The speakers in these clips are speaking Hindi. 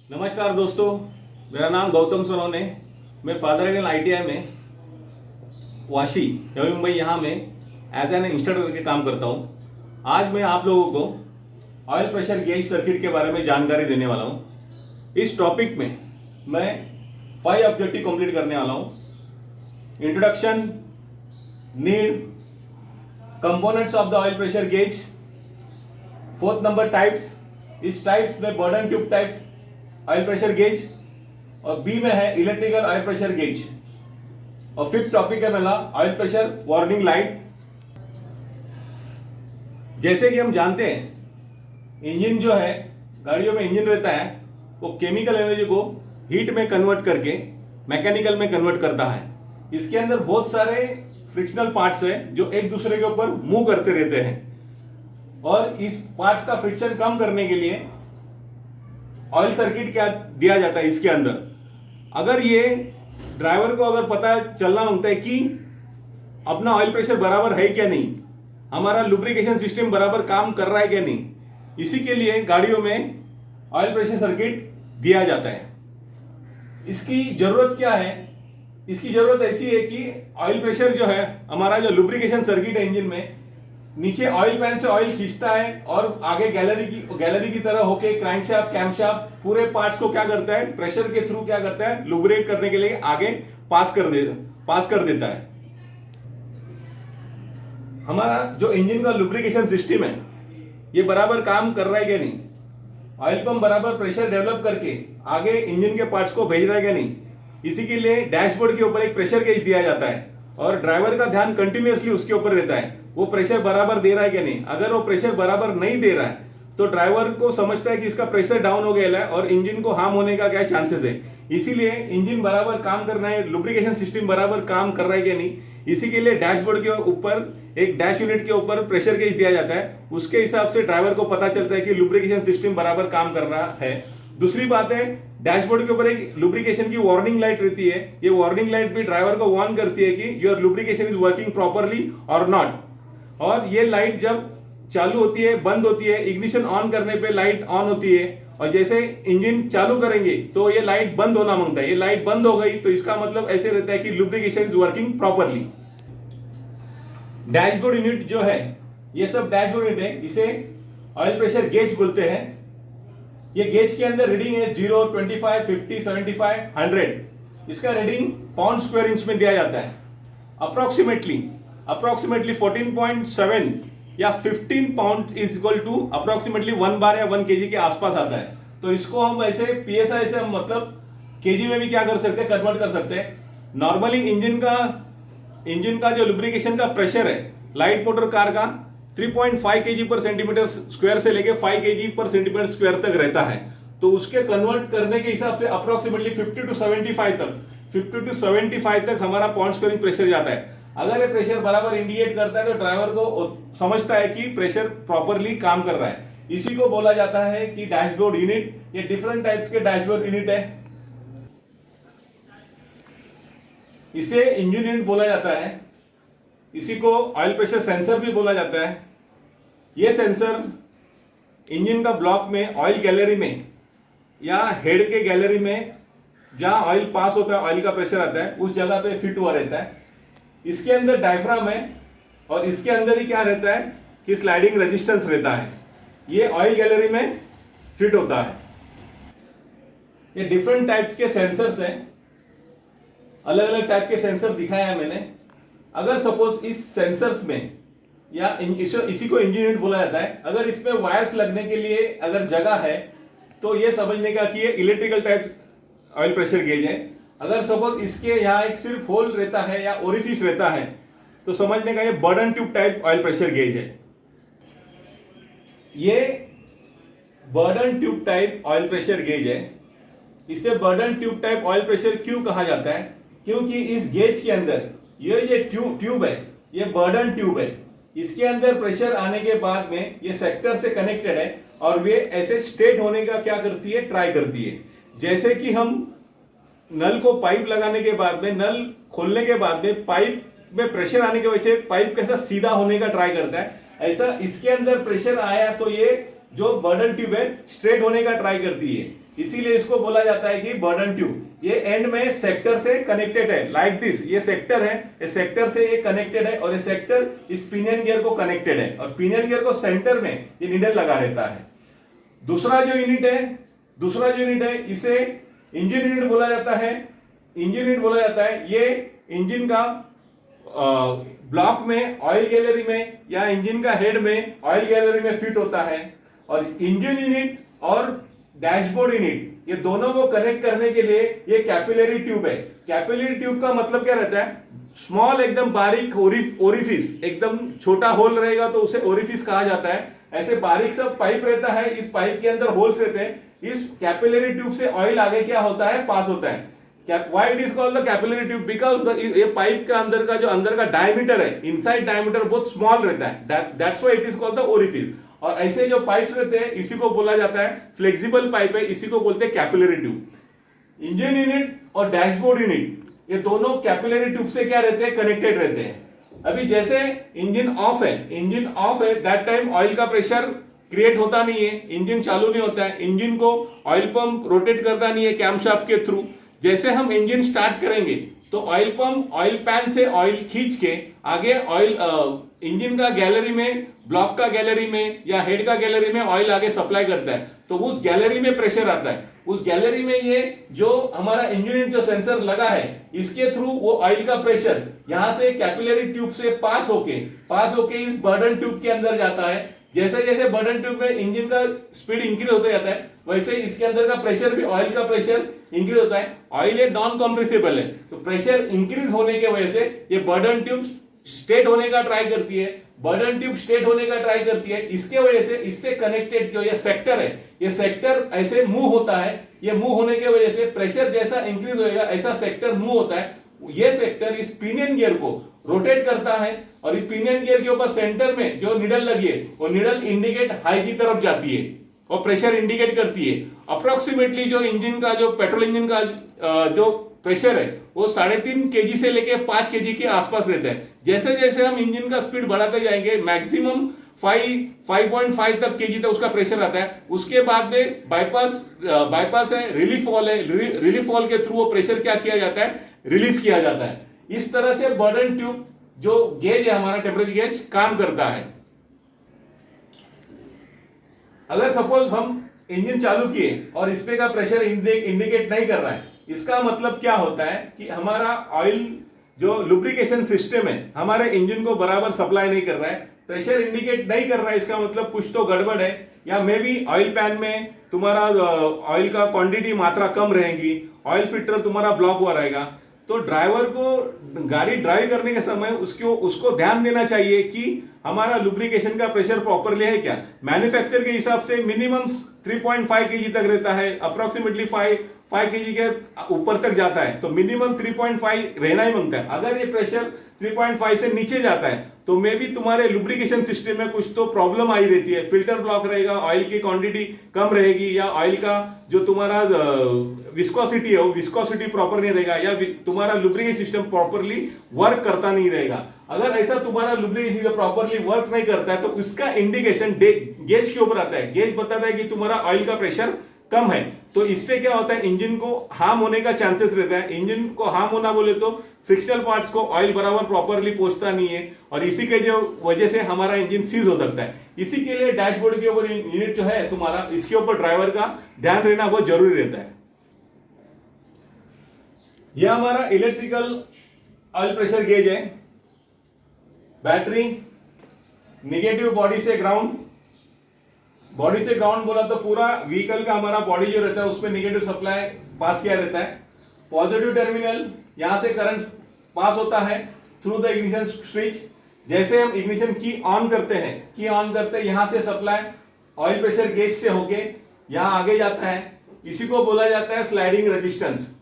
नमस्कार दोस्तों, मेरा नाम गौतम सोनोने। मैं फादर एंड ITI में वाशी नवी मुंबई यहाँ में एज एन इंस्ट्रक्टर के काम करता हूँ। आज मैं आप लोगों को ऑयल प्रेशर गेज सर्किट के बारे में जानकारी देने वाला हूँ। इस टॉपिक में मैं 5 ऑब्जेक्टिव कंप्लीट करने वाला हूँ। Introduction, need, components of the oil pressure gauge, 4th number types. इस टाइप्स में burden tube type oil pressure gauge और बी में है इलेक्ट्रिकल ऑयल प्रेशर गेज और 5th टॉपिक है मेरा ऑयल प्रेशर वार्निंग लाइट। जैसे कि हम जानते हैं, इंजन जो है, गाड़ियों में इंजन रहता है, वो केमिकल एनर्जी को हीट में कन्वर्ट करके मैकेनिकल में कन्वर्ट करता है। इसके अंदर बहुत सारे फ्रिक्शनल पार्ट्स है जो एक दूसरे के ऊपर मूव करते रहते हैं और इस पार्ट्स का फ्रिक्शन कम करने के लिए ऑयल सर्किट क्या दिया जाता है इसके अंदर। अगर ये ड्राइवर को अगर पता चलना होता है कि अपना ऑयल प्रेशर बराबर है क्या नहीं, हमारा लुब्रिकेशन सिस्टम बराबर काम कर रहा है क्या नहीं, इसी के लिए गाड़ियों में ऑयल प्रेशर सर्किट दिया जाता है। इसकी जरूरत क्या है? इसकी जरूरत ऐसी है कि ऑयल प्रेशर जो है, हमारा जो लुब्रिकेशन सर्किट है इंजन में, नीचे ऑयल पैन से ऑयल खींचता है और आगे गैलरी की तरह होके क्रैंकशाफ्ट, कैमशाफ्ट पूरे पार्ट्स को क्या करता है, प्रेशर के थ्रू क्या करता है, लुब्रिकेट करने के लिए आगे पास कर देता है। हमारा जो इंजन का लुब्रिकेशन सिस्टम है ये बराबर काम कर रहा है क्या नहीं, ऑयल पंप बराबर प्रेशर डेवलप करके आगे इंजन के पार्ट्स को भेज रहा है क्या नहीं, इसी के लिए डैशबोर्ड के ऊपर एक प्रेशर गेज दिया जाता है और ड्राइवर का ध्यान कंटिन्यूअसली उसके ऊपर रहता है, वो प्रेशर बराबर दे रहा है क्या नहीं। अगर वो प्रेशर बराबर नहीं दे रहा है तो ड्राइवर को समझता है कि इसका प्रेशर डाउन हो गया है और इंजन को हार्म होने का क्या चांसेस है। इसीलिए इंजन बराबर काम करना है, लुब्रिकेशन सिस्टम बराबर काम कर रहा है क्या नहीं, इसी के लिए डैशबोर्ड के ऊपर एक डैश यूनिट के ऊपर प्रेशर गेज दिया जाता है। उसके हिसाब से ड्राइवर को पता चलता है कि लुब्रिकेशन सिस्टम बराबर काम कर रहा है। दूसरी बात है, डैशबोर्ड के ऊपर एक लुब्रिकेशन की वार्निंग लाइट रहती है। ये वार्निंग लाइट भी ड्राइवर को वार्न करती है कि your lubrication is working properly और नॉट। और ये लाइट जब चालू होती है, बंद होती है, इग्निशन ऑन करने पे लाइट ऑन होती है और जैसे इंजन चालू करेंगे तो ये लाइट बंद होना मांगता है। ये लाइट बंद हो गई तो इसका मतलब ऐसे रहता है कि lubrication is working properly. Dashboard unit जो है, ये सब डैशबोर्ड यूनिट है, इसे ऑयल प्रेशर गेज बोलते हैं। ये गेज के अंदर रीडिंग है 0, 25, 50, 75, 100। इसका रीडिंग पाउंड स्क्वायर इंच में दिया जाता है। अप्रोक्सीमेटली 14.7 या 15 pound is equal to approximately 1 bar या 1 kg के आसपास आता है। तो इसको हम ऐसे PSI से हम मतलब kg में भी क्या कर सकते हैं, कन्वर्ट कर सकते हैं। नॉर्मली इंजन का जो लुब्रिकेशन का प्रेशर है लाइट मोटर कार का 3.5 kg पर सेंटीमीटर स्क्वायर से लेके 5 kg पर सेंटीमीटर स्क्वायर तक रहता है। तो उसके कन्वर्ट करने के हिसाब से अप्रोक्सीमेटली 50 to 75 तक हमारा पाउंड स्क्वायर प्रेशर जाता है। अगर ये प्रेशर बराबर इंडिकेट करता है तो ड्राइवर को समझता है कि प्रेशर प्रॉपरली काम कर रहा है। इसी को बोला जाता है कि डैशबोर्ड यूनिट। ये डिफरेंट टाइप्स के डैशबोर्ड यूनिट है। इसे इंजन यूनिट बोला जाता है। इसी को ऑयल प्रेशर सेंसर भी बोला जाता है। यह सेंसर इंजन का ब्लॉक में, ऑयल गैलरी में या हेड के गैलरी में जहां ऑयल पास होता है, ऑयल का प्रेशर आता है, उस जगह पे फिट हुआ रहता है। इसके अंदर डायफ्राम है और इसके अंदर ही क्या रहता है कि स्लाइडिंग रेजिस्टेंस रहता है। ये ऑयल गैलरी में फिट होता है। ये डिफरेंट टाइप्स के सेंसर्स हैं, अलग अलग टाइप के सेंसर दिखाए हैं मैंने। अगर सपोज इस सेंसर्स में या इसी को इंजन यूनिट बोला जाता है, अगर इसमें वायर्स लगने के लिए अगर जगह है तो ये समझने का कि ये electrical type oil pressure gauge है। अगर सपोज इसके यहाँ एक सिर्फ होल रहता है या ओरिफिस रहता है तो समझने का ये burden tube type oil pressure gauge है। ये burden tube type oil pressure gauge है। इसे burden tube type oil pressure क्यों कहा जाता है? क्योंकि इस गेज के अंदर ये ट्यूब है, ये बर्डन ट्यूब है। इसके अंदर प्रेशर आने के बाद में ये सेक्टर से कनेक्टेड है और वे ऐसे स्ट्रेट होने का क्या करती है, ट्राई करती है। जैसे कि हम नल को पाइप लगाने के बाद में, नल खोलने के बाद में पाइप में प्रेशर आने की वजह से पाइप कैसा सीधा होने का ट्राई करता है, ऐसा इसके अंदर प्रेशर आया तो ये जो बर्डन ट्यूब है स्ट्रेट होने का ट्राई करती है। इसीलिए इसको बोला जाता है कि बर्डन ट्यूब। ये एंड में सेक्टर से कनेक्टेड है, लाइक दिस। ये सेक्टर है, ये सेक्टर से ये कनेक्टेड है, और ये सेक्टर इस पिनियन गियर को कनेक्टेड है, और पिनियन गियर को सेंटर में ये नीडल लगा रहता है। दूसरा जो यूनिट है इसे इंजन यूनिट बोला जाता है। इंजन यूनिट बोला जाता है, ये इंजन का ब्लॉक में, ऑयल गैलरी में, या इंजन का हेड में, ऑयल गैलरी में फिट होता है। और इंजन यूनिट और डैशबोर्ड यूनिट, ये दोनों को कनेक्ट करने के लिए ये कैपिलरी ट्यूब है। कैपिलरी ट्यूब का मतलब क्या रहता है? स्मॉल, एकदम बारीक ओरिफिस, एकदम छोटा होल रहेगा तो उसे ओरिफिस कहा जाता है। ऐसे बारीक सा पाइप रहता है, इस पाइप के अंदर होल्स रहते हैं। इस कैपिलरी ट्यूब से ऑयल आगे क्या होता है? पास होता है। Why it is called the capillary tube? Because ये पाइप का अंदर का डायमीटर है, इनसाइड डायमीटर बहुत स्मॉल रहता है, that's why it is called the orifice। और ऐसे जो पाइप्स रहते हैं इसी को बोला जाता है फ्लेक्सिबल पाइप है, इसी को बोलते हैं कैपिलरी ट्यूब। इंजन यूनिट और डैशबोर्ड यूनिट, ये दोनों कैपिलरी ट्यूब से क्या रहते हैं? कनेक्टेड रहते हैं। अभी जैसे इंजन ऑफ है, दैट टाइम ऑयल का प्रेशर क्रिएट होता नहीं है, इंजन चालू नहीं होता है, इंजन को ऑयल पंप रोटेट करता नहीं है कैमशाफ्ट के थ्रू। जैसे हम इंजन स्टार्ट करेंगे तो ऑयल पंप ऑयल पैन से ऑयल खींच के आगे ऑयल इंजन का गैलरी में, ब्लॉक का गैलरी में या हेड का गैलरी में ऑयल आगे सप्लाई करता है। तो उस गैलरी में प्रेशर आता है, उस गैलरी में ये जो हमारा इंजन जो सेंसर लगा है इसके थ्रू वो ऑयल का प्रेशर यहां से कैपिलरी ट्यूब से पास होके इस बर्डन ट्यूब के अंदर जाता है। जैसे जैसे बर्डन ट्यूब में इंजन का स्पीड इंक्रीज होता जाता है, वैसे इसके अंदर का प्रेशर भी, ऑयल का प्रेशर इंक्रीज होता है। ऑयल ये नॉन कंप्रेसिबल है, तो प्रेशर इंक्रीज होने की वजह से ये बर्डन ट्यूब स्ट्रेट होने का ट्राई करती है। इसके वजह से इससे कनेक्टेड जो ये सेक्टर है, ये सेक्टर ऐसे मूव होता है। ये मूव होने की वजह से प्रेशर जैसा इंक्रीज होएगा ऐसा सेक्टर मूव होता है। ये सेक्टर इस पिनियन गियर को रोटेट करता है, और इस पिनियन गियर के ऊपर सेंटर में जो निडल लगी है वो निडल इंडिकेट हाई की तरफ जाती है और प्रेशर इंडिकेट करती है। अप्रोक्सीमेटली जो इंजन का, जो पेट्रोल इंजन का जो प्रेशर है वो 3.5 kg से लेके 5 kg के आसपास रहता है। जैसे जैसे हम इंजन का स्पीड बढ़ाते जाएंगे मैक्सिमम 5.5 तक kg तक उसका प्रेशर आता है। उसके बाद में बाईपास है, रिलीफ वॉल के थ्रू वो प्रेशर क्या किया जाता है? रिलीज किया जाता है। इस तरह से बर्डन ट्यूब जो गेज है हमारा, टेम्परेचर गेज, काम करता है। अगर सपोज हम इंजन चालू किए और इस पे का प्रेशर इंडिकेट नहीं कर रहा है, इसका मतलब क्या होता है कि हमारा ऑयल जो लुब्रिकेशन सिस्टम है हमारे इंजन को बराबर सप्लाई नहीं कर रहा है, प्रेशर इंडिकेट नहीं कर रहा है। इसका मतलब कुछ तो गड़बड़ है, या मे बी ऑयल पैन में तुम्हारा ऑयल का क्वांटिटी, मात्रा कम रहेगी, ऑयल फिल्टर तुम्हारा ब्लॉक हुआ रहेगा। तो ड्राइवर को गाड़ी ड्राइव करने के समय उसको ध्यान देना चाहिए कि हमारा लुब्रिकेशन का प्रेशर प्रॉपरली है क्या। मैन्युफैक्चर के हिसाब से मिनिमम 3.5 kg तक रहता है, अप्रोक्सीमेटली 5 kg के ऊपर तक जाता है, तो मिनिमम 3.5 रहना ही मांगता है। अगर ये प्रेशर 3.5 से नीचे जाता है तो मे भी तुम्हारे लुब्रिकेशन सिस्टम में कुछ तो प्रॉब्लम आई रहती है, फिल्टर ब्लॉक रहेगा, ऑयल की क्वांटिटी कम रहेगी, या ऑयल का जो तुम्हारा विस्कोसिटी है वो विस्कोसिटी प्रॉपर नहीं रहेगा, या तुम्हारा लुब्रिकेशन सिस्टम प्रॉपरली वर्क करता नहीं रहेगा। अगर ऐसा तुम्हारा लुब्रिकेशन सिस्टम प्रॉपरली वर्क नहीं करता है तो इसका इंडिकेशन गेज के ऊपर आता है। गेज बताता है कि तुम्हारा ऑयल का प्रेशर कम है। तो इससे क्या होता है? इंजन को हार्म होने का चांसेस रहता है। इंजन को हार्म होना बोले तो फ्रिक्शनल पार्ट्स को ऑयल बराबर प्रॉपरली पहुंचता नहीं है, और इसी के जो वजह से हमारा इंजन सीज हो सकता है। इसी के लिए डैशबोर्ड के ऊपर यूनिट जो है तुम्हारा, इसके ऊपर ड्राइवर का ध्यान रहना बहुत जरूरी रहता है। यह हमारा इलेक्ट्रिकल ऑयल प्रेशर गेज है। बैटरी, निगेटिव बॉडी से ग्राउंड बोला तो पूरा व्हीकल का हमारा बॉडी जो रहता है उसमें निगेटिव सप्लाई पास किया रहता है। पॉजिटिव टर्मिनल, यहां से करंट पास होता है थ्रू द इग्निशन स्विच। जैसे हम इग्निशन की ऑन करते हैं यहां से सप्लाई ऑयल प्रेशर गेज से होके यहां आगे जाता है। इसी को बोला जाता है स्लाइडिंग रेजिस्टेंस,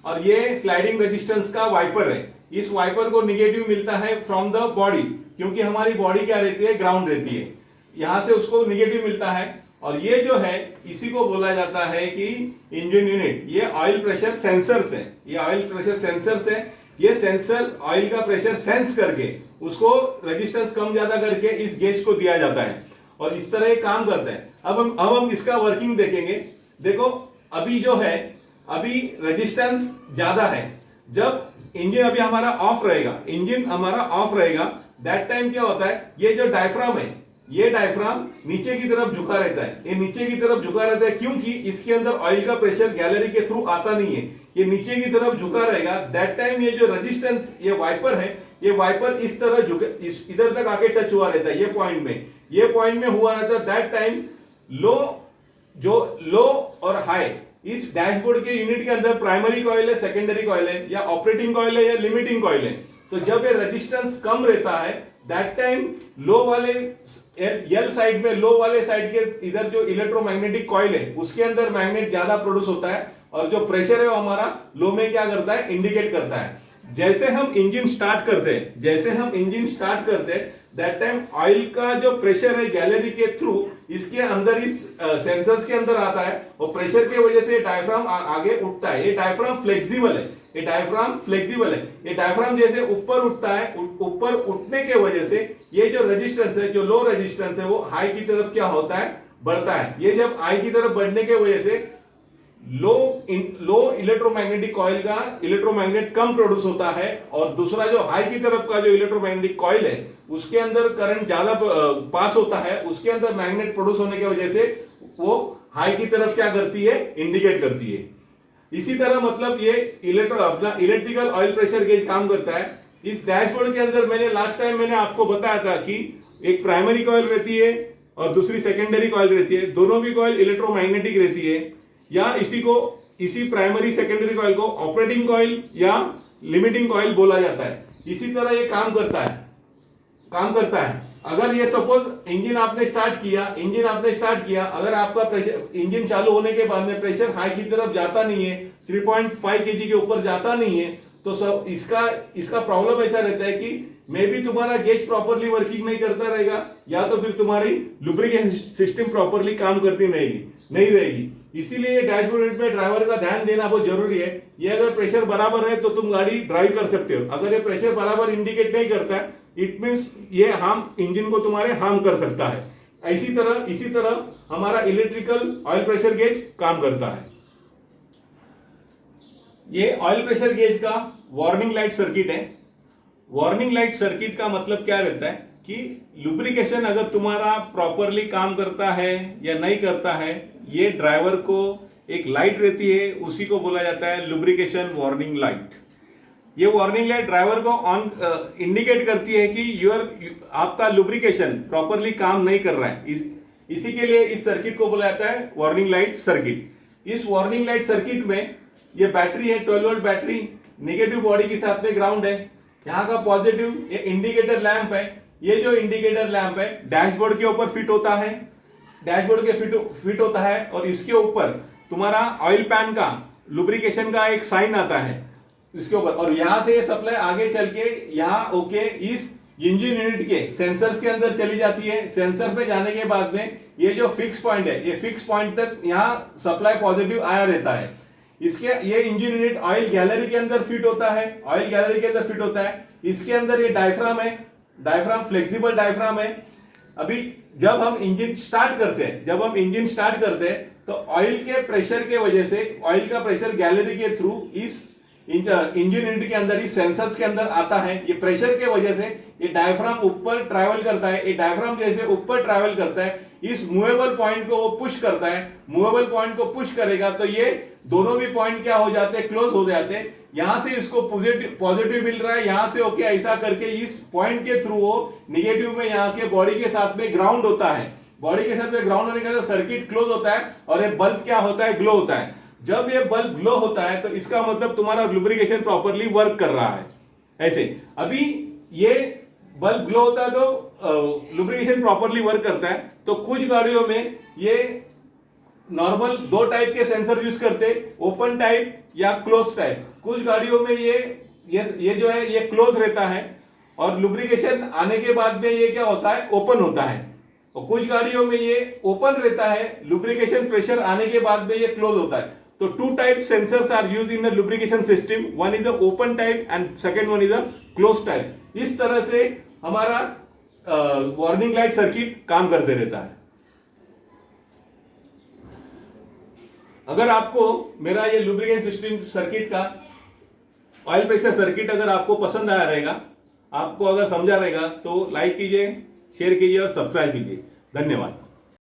और ये स्लाइडिंग रेजिस्टेंस का वाइपर है। इस वाइपर को निगेटिव मिलता है फ्रॉम द बॉडी, क्योंकि हमारी बॉडी क्या रहती है? ग्राउंड रहती है। यहां से उसको निगेटिव मिलता है, और ये जो है इसी को बोला जाता है कि इंजन यूनिट। ये ऑयल प्रेशर सेंसर्स है। ये सेंसर ऑयल का प्रेशर सेंस करके उसको रेजिस्टेंस कम ज्यादा करके इस गेज को दिया जाता है, और इस तरह काम करता है। अब हम इसका वर्किंग देखेंगे। देखो अभी जो है, अभी रेजिस्टेंस ज्यादा है। जब इंजन अभी हमारा ऑफ रहेगा, इंजन हमारा ऑफ रहेगा, दैट टाइम क्या होता है, ये जो डायफ्राम है, ये डायफ्राम नीचे की तरफ झुका रहता है। ये नीचे की तरफ झुका रहता है क्योंकि इसके अंदर ऑयल का प्रेशर गैलरी के थ्रू आता नहीं है, ये नीचे की तरफ झुका रहेगा। दैट टाइम ये जो रेजिस्टेंस, ये वाइपर है, ये वाइपर इस तरह झुके, इधर तक आके टच हुआ रहता है, ये पॉइंट में, ये पॉइंट में हुआ रहता है। दैट टाइम लो, जो लो और हाई इस डैशबोर्ड के यूनिट के अंदर प्राइमरी कॉइल है, सेकेंडरी कॉइल है, या ऑपरेटिंग कॉइल है, या लिमिटिंग कॉइल है। तो जब ये रेजिस्टेंस कम रहता है, दैट टाइम लो वाले एल साइड में, लो वाले साइड के इधर जो इलेक्ट्रोमैग्नेटिक कॉइल है उसके अंदर मैग्नेट ज्यादा प्रोड्यूस होता है, और जो प्रेशर है वो हमारा लो में क्या करता है, इंडिकेट करता है। जैसे हम इंजन स्टार्ट करते हैं, जैसे हम इंजन स्टार्ट करते हैं, दैट टाइम ऑयल का जो प्रेशर है गैलरी के थ्रू इसके अंदर, इस सेंसर्स के अंदर आता है, और प्रेशर की वजह से डायफ्राम आगे उठता है। ये डायफ्राम फ्लेक्सिबल है, ये डायफ्राम फ्लेक्सिबल है। ये डायफ्राम जैसे ऊपर उठता है, ऊपर उठने के वजह से ये जो रेजिस्टेंस है, जो लो रेजिस्टेंस है, वो हाई की तरफ क्या होता है, बढ़ता है। ये जब हाई की तरफ बढ़ने के वजह से लो इलेक्ट्रोमैग्नेटिक कॉइल का इलेक्ट्रोमैग्नेट कम प्रोड्यूस होता है, और दूसरा जो हाई की तरफ का जो इलेक्ट्रोमैग्नेटिक कॉइल है उसके अंदर करंट ज्यादा पास होता है, उसके अंदर मैग्नेट प्रोड्यूस होने की वजह से वो हाई की तरफ क्या करती है, इंडिकेट करती है। इसी तरह मतलब ये अपना इलेक्ट्रिकल ऑयल प्रेशर गेज काम करता है। इस डैशबोर्ड के अंदर मैंने लास्ट टाइम मैंने आपको बताया था कि एक प्राइमरी कॉइल रहती है और दूसरी सेकेंडरी कॉइल रहती है। दोनों भी कॉइल इलेक्ट्रोमैग्नेटिक रहती है, या इसी प्राइमरी सेकेंडरी कॉइल को ऑपरेटिंग कॉइल या लिमिटिंग कॉइल बोला जाता है। इसी तरह ये काम करता है। अगर ये सपोज इंजन आपने स्टार्ट किया, अगर आपका प्रेशर इंजन चालू होने के बाद में प्रेशर हाई की तरफ जाता नहीं है, 3.5 kg के ऊपर जाता नहीं है, तो सब इसका प्रॉब्लम ऐसा रहता है कि मे भी तुम्हारा गेज प्रॉपरली वर्किंग नहीं करता रहेगा, या तो फिर तुम्हारी लुब्रिकेशन सिस्टम प्रॉपरली काम करती नहीं रहेगी। इसीलिए डैशबोर्ड में ड्राइवर का ध्यान देना बहुत जरूरी है। ये अगर प्रेशर बराबर है तो तुम गाड़ी ड्राइव कर सकते हो। अगर ये प्रेशर बराबर इंडिकेट नहीं करता है, इट मींस ये इंजन को तुम्हारे हार्म कर सकता है। इसी तरह हमारा इलेक्ट्रिकल ऑयल प्रेशर गेज काम करता है। ये ऑयल प्रेशर गेज का वार्निंग लाइट सर्किट है। वार्निंग लाइट सर्किट का मतलब क्या रहता है कि लुब्रिकेशन अगर तुम्हारा प्रॉपरली काम करता है या नहीं करता है, ये ड्राइवर को एक लाइट रहती है, उसी को बोला जाता है लुब्रिकेशन वार्निंग लाइट। ये वार्निंग लाइट ड्राइवर को ऑन इंडिकेट करती है कि आपका लुब्रिकेशन प्रॉपरली काम नहीं कर रहा है। इसी के लिए इस सर्किट को बोला जाता है वार्निंग लाइट सर्किट। इस वार्निंग लाइट सर्किट में ये बैटरी है, 12 वोल्ट बैटरी, नेगेटिव बॉडी के साथ में ग्राउंड है। यहाँ का पॉजिटिव ये इंडिकेटर लैंप है। ये जो इंडिकेटर लैंप है डैशबोर्ड के ऊपर फिट होता है, फिट होता है, और इसके ऊपर तुम्हारा ऑयल पैन का लुब्रिकेशन का एक साइन आता है इसके ऊपर, और यहां से ये सप्लाई आगे चल के यहाँ इस इंजन यूनिट के सेंसर्स के अंदर चली जाती है। सेंसर पे जाने के बाद में ये जो फिक्स पॉइंट है, ये फिक्स पॉइंट तक यहाँ सप्लाई पॉजिटिव आया रहता है। ये इंजन यूनिट ऑयल गैलरी के अंदर फिट होता है। इसके अंदर ये डायफ्राम है, डायफ्राम फ्लेक्सिबल डायफ्राम है। अभी जब हम इंजन स्टार्ट करते हैं तो ऑयल के प्रेशर के वजह से, ऑयल का प्रेशर गैलरी के थ्रू इस इंजन यूनिट के अंदर, इस सेंसर्स के अंदर आता है। ये प्रेशर के वजह से ये डायफ्राम ऊपर ट्रैवल करता है। ये डायफ्राम जैसे ऊपर ट्रैवल करता है, इस मूवेबल पॉइंट को वो पुश करता है। मूवेबल पॉइंट को पुश करेगा तो ये दोनों भी पॉइंट क्या हो जाते हैं, क्लोज हो जाते हैं। यहां से इसको पॉजिटिव मिल रहा है, यहां से ओके, ऐसा करके इस पॉइंट के थ्रू वो निगेटिव में यहाँ के बॉडी के साथ में ग्राउंड होता है। बॉडी के साथ में ग्राउंड होने के बाद सर्किट क्लोज होता है और ये बल्ब क्या होता है, ग्लो होता है। जब ये बल्ब ग्लो होता है तो इसका मतलब तुम्हारा लुब्रिकेशन प्रॉपरली वर्क कर रहा है। ऐसे अभी ये बल्ब ग्लो होता है तो लुब्रिकेशन प्रॉपरली वर्क करता है। तो कुछ गाड़ियों में ये नॉर्मल 2 टाइप के सेंसर यूज करते, ओपन टाइप या क्लोज टाइप। कुछ गाड़ियों में ये जो है ये क्लोज रहता है और लुब्रिकेशन आने के बाद में ये क्या होता है, ओपन होता है। और कुछ गाड़ियों में ये ओपन रहता है, लुब्रिकेशन प्रेशर आने के बाद में ये क्लोज होता है। तो 2 type sensors are used in the lubrication system. One is the open type and second one is the closed type. इस तरह से हमारा वार्निंग लाइट सर्किट काम करते रहता है। अगर आपको मेरा ये लुब्रिकेशन सिस्टम सर्किट का ऑयल प्रेशर सर्किट अगर आपको पसंद आया रहेगा, आपको अगर समझा रहेगा, तो लाइक कीजिए, शेयर कीजिए और सब्सक्राइब कीजिए। धन्यवाद।